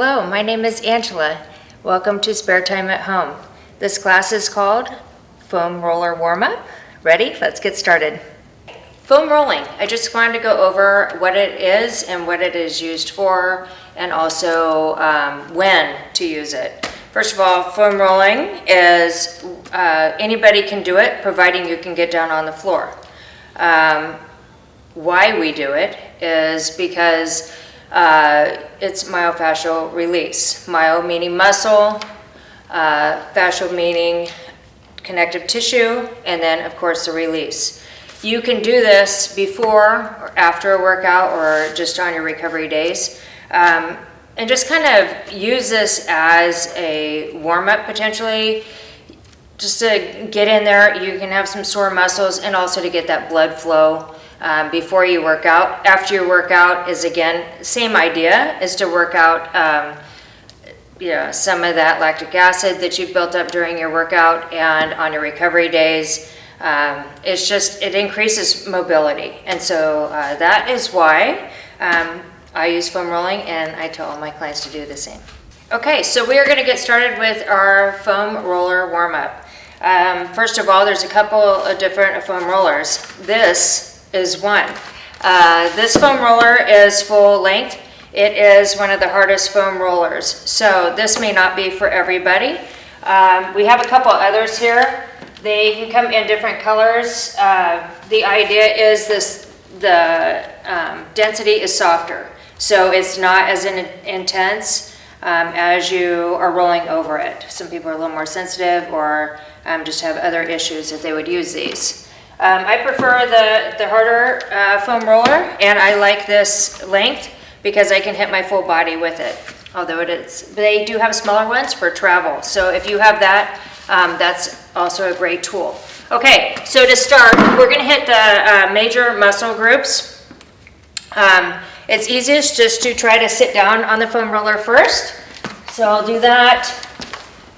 Hello, my name is Angela. Welcome to Spare Time at Home. This class is called Foam Roller Warm-Up. Ready? Let's get started. Foam rolling. I just wanted to go over what it is and what it is used for, and also when to use it. First of all, foam rolling is anybody can do it, providing you can get down on the floor. Why we do it is because it's myofascial release. Myo meaning muscle, fascial meaning connective tissue, and then of course the release. You can do this before or after a workout or just on your recovery days. And just kind of use this as a warm-up potentially, just to get in there. You can have some sore muscles and also to get that blood flow before you work out. After you work out is, again, same idea, is to work out some of that lactic acid that you've built up during your workout and on your recovery days. It increases mobility. And so that is why I use foam rolling, and I tell all my clients to do the same. Okay, so we are going to get started with our foam roller warm-up. First of all, there's a couple of different foam rollers. This is one. This foam roller is full length. It is one of the hardest foam rollers. So this may not be for everybody. We have a couple others here. They can come in different colors. The idea is the density is softer. So it's not as intense as you are rolling over it. Some people are a little more sensitive or just have other issues that they would use these. I prefer the harder foam roller, and I like this length because I can hit my full body with it. Although they do have smaller ones for travel. So if you have that, that's also a great tool. Okay, so to start, we're going to hit the major muscle groups. It's easiest just to try to sit down on the foam roller first. So I'll do that.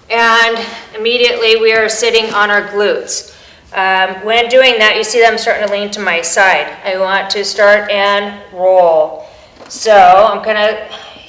And immediately we are sitting on our glutes. When doing that, you see that I'm starting to lean to my side. I want to start and roll. So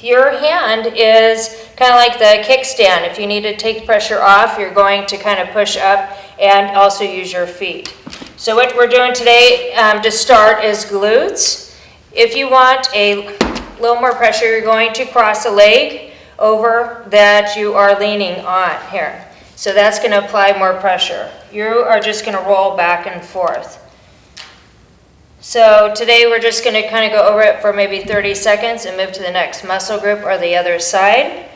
your hand is kind of like the kickstand. If you need to take pressure off, you're going to kind of push up and also use your feet. So what we're doing today to start is glutes. If you want a little more pressure, you're going to cross a leg over that you are leaning on here. So that's going to apply more pressure. You are just going to roll back and forth. So today we're just going to kind of go over it for maybe 30 seconds and move to the next muscle group or the other side.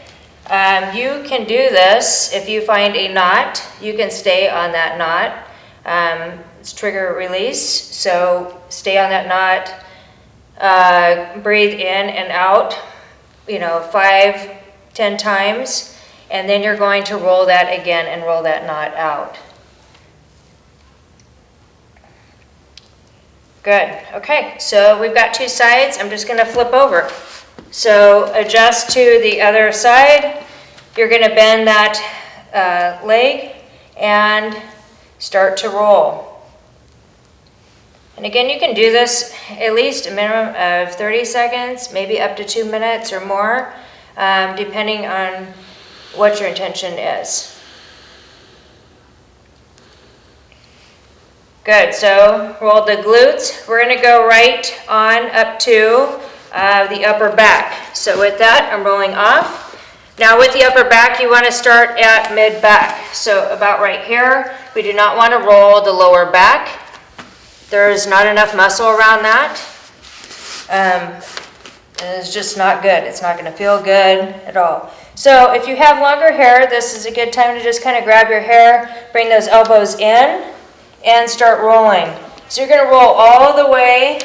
You can do this if you find a knot. You can stay on that knot. It's trigger release, so stay on that knot. Breathe in and out, 5-10 times, and then you're going to roll that again and roll that knot out. Good. Okay, so we've got two sides. I'm just going to flip over. So adjust to the other side. You're going to bend that leg and start to roll. And again, you can do this at least a minimum of 30 seconds, maybe up to 2 minutes or more, depending on what your intention is. Good, so roll the glutes. We're gonna go right on up to the upper back. So with that, I'm rolling off. Now with the upper back, you wanna start at mid-back. So about right here, we do not wanna roll the lower back. There's not enough muscle around that. It's just not good. It's not going to feel good at all. So if you have longer hair, this is a good time to just kind of grab your hair, bring those elbows in, and start rolling. So you're going to roll all the way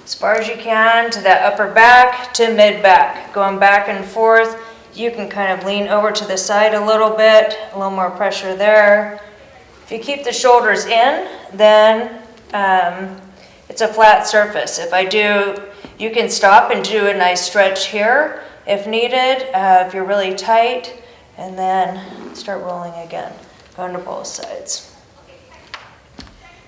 as far as you can to that upper back to mid-back. Going back and forth. You can kind of lean over to the side a little bit, a little more pressure there. If you keep the shoulders in, then it's a flat surface. If I do, you can stop and do a nice stretch here if needed, if you're really tight, and then start rolling again, going to both sides.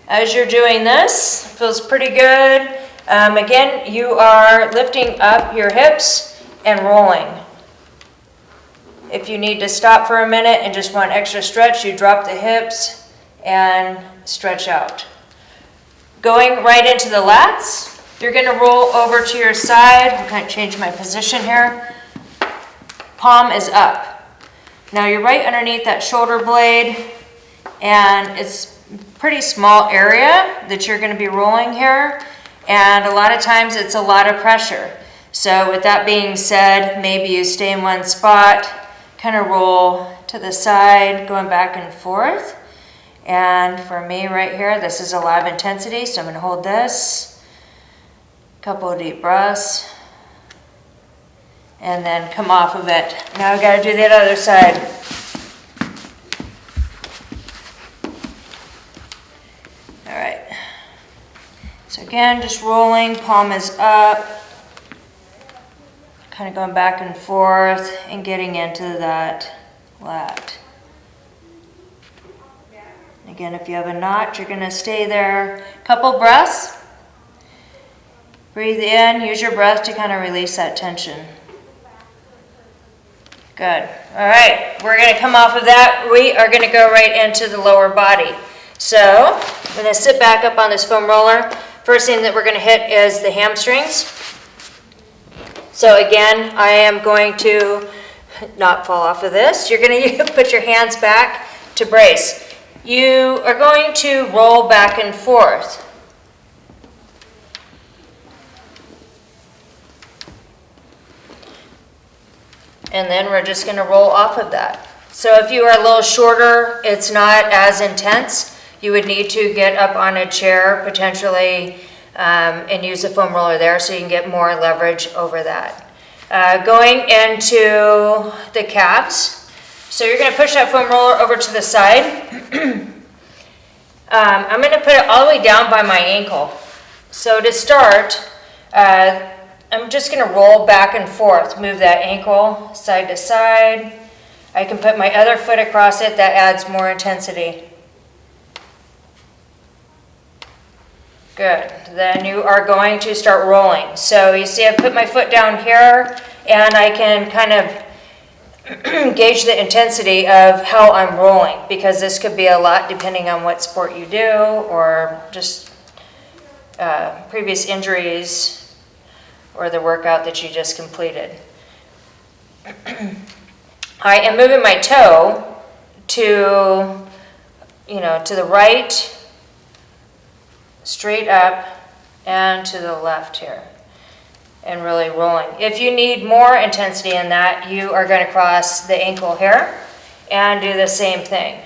As you're doing this, it feels pretty good. Again, you are lifting up your hips and rolling. If you need to stop for a minute and just want extra stretch, you drop the hips and stretch out. Going right into the lats, you're going to roll over to your side. I'm going to change my position here. Palm is up. Now you're right underneath that shoulder blade, and it's a pretty small area that you're going to be rolling here, and a lot of times it's a lot of pressure. So with that being said, maybe you stay in one spot, kind of roll to the side, going back and forth. And for me right here, this is a lot of intensity, so I'm going to hold this, couple of deep breaths, and then come off of it. Now I've got to do the other side. All right. So again, just rolling, palm is up, kind of going back and forth and getting into that lat. Again, if you have a knot, you're going to stay there. Couple breaths. Breathe in, use your breath to kind of release that tension. Good. All right, we're going to come off of that. We are going to go right into the lower body. So I'm going to sit back up on this foam roller. First thing that we're going to hit is the hamstrings. So again, I am going to not fall off of this. You're going to put your hands back to brace. You are going to roll back and forth. And then we're just going to roll off of that. So if you are a little shorter, it's not as intense. You would need to get up on a chair potentially and use the foam roller there so you can get more leverage over that. Going into the calves. So you're going to push that foam roller over to the side. I'm going to put it all the way down by my ankle. So to start, I'm just going to roll back and forth, move that ankle side to side. I can put my other foot across it, that adds more intensity. Good. Then you are going to start rolling. So you see I put my foot down here, and I can kind of gauge the intensity of how I'm rolling, because this could be a lot depending on what sport you do or just previous injuries or the workout that you just completed. I am moving my toe to, to the right, straight up, and to the left here, and really rolling. If you need more intensity in that, you are going to cross the ankle here and do the same thing.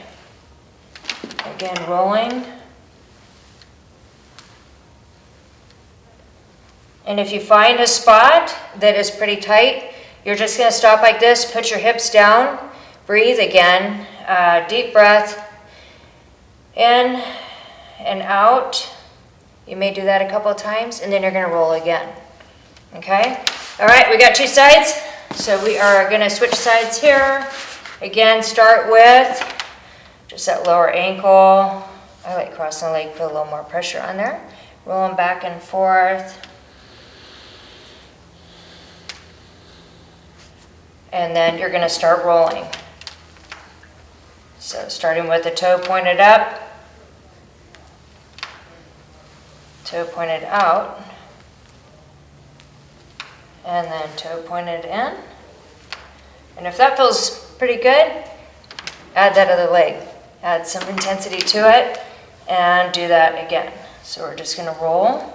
Again, rolling. And if you find a spot that is pretty tight, you're just going to stop like this, put your hips down, breathe again, deep breath, in and out. You may do that a couple of times, and then you're going to roll again. Okay? All right, we got two sides, so we are going to switch sides here. Again, start with just that lower ankle. I like crossing the leg, put a little more pressure on there. Rolling back and forth. And then you're going to start rolling. So starting with the toe pointed up, toe pointed out, and then toe pointed in. And if that feels pretty good, add that other leg. Add some intensity to it and do that again. So we're just going to roll.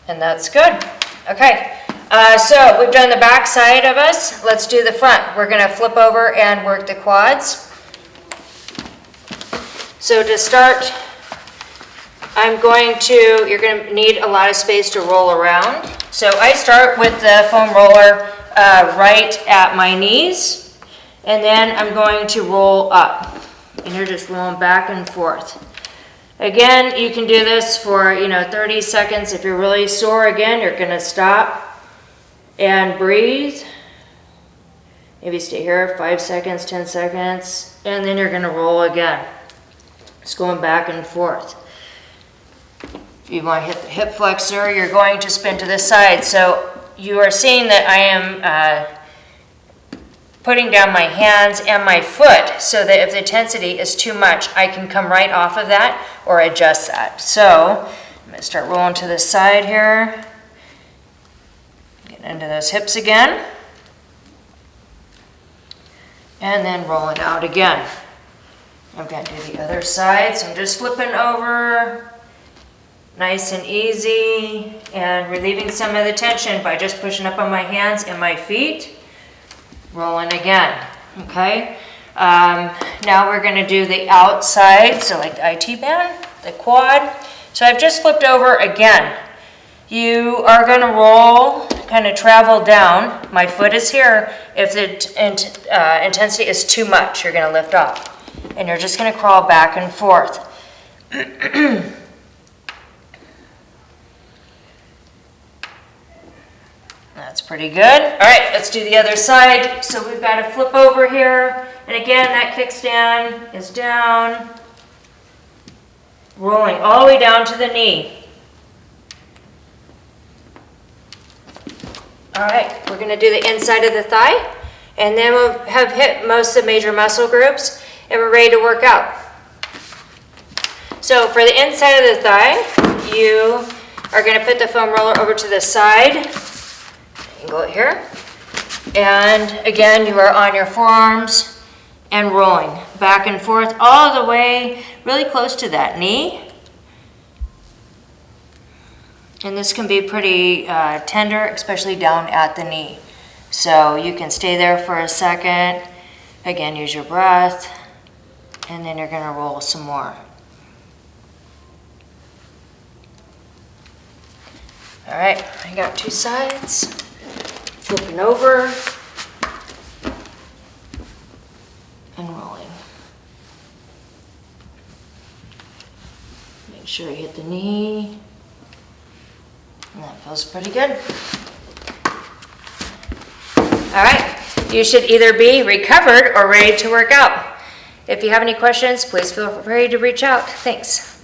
And that's good. Okay, so we've done the back side of us. Let's do the front. We're going to flip over and work the quads. So to start, you're going to need a lot of space to roll around. So I start with the foam roller right at my knees, and then I'm going to roll up. And you're just rolling back and forth. Again, you can do this for 30 seconds. If you're really sore, again, you're going to stop and breathe. Maybe stay here 5 seconds, 10 seconds, and then you're going to roll again. Just going back and forth. If you want to hit the hip flexor, you're going to spin to the side. So you are seeing that I am putting down my hands and my foot so that if the intensity is too much, I can come right off of that or adjust that. So I'm going to start rolling to the side here. Get into those hips again. And then rolling out again. I'm going to do the other side, so I'm just flipping over, nice and easy, and relieving some of the tension by just pushing up on my hands and my feet. Rolling again, okay? Now we're gonna do the outside, so like the IT band, the quad. So I've just flipped over again. You are gonna roll, kind of travel down. My foot is here. If the intensity is too much, you're gonna lift off. And you're just gonna crawl back and forth. That's pretty good. All right, let's do the other side. So we've got to flip over here. And again, that kickstand is down. Rolling all the way down to the knee. All right, we're going to do the inside of the thigh. And then we'll have hit most of the major muscle groups. And we're ready to work out. So for the inside of the thigh, you are going to put the foam roller over to the side. Go here, and again you are on your forearms and rolling back and forth all the way really close to that knee. And this can be pretty tender, especially down at the knee. So you can stay there for a second, again use your breath, and then you're going to roll some more. All right, I got two sides. Flipping over and rolling. Make sure you hit the knee. And that feels pretty good. All right, you should either be recovered or ready to work out. If you have any questions, please feel free to reach out. Thanks.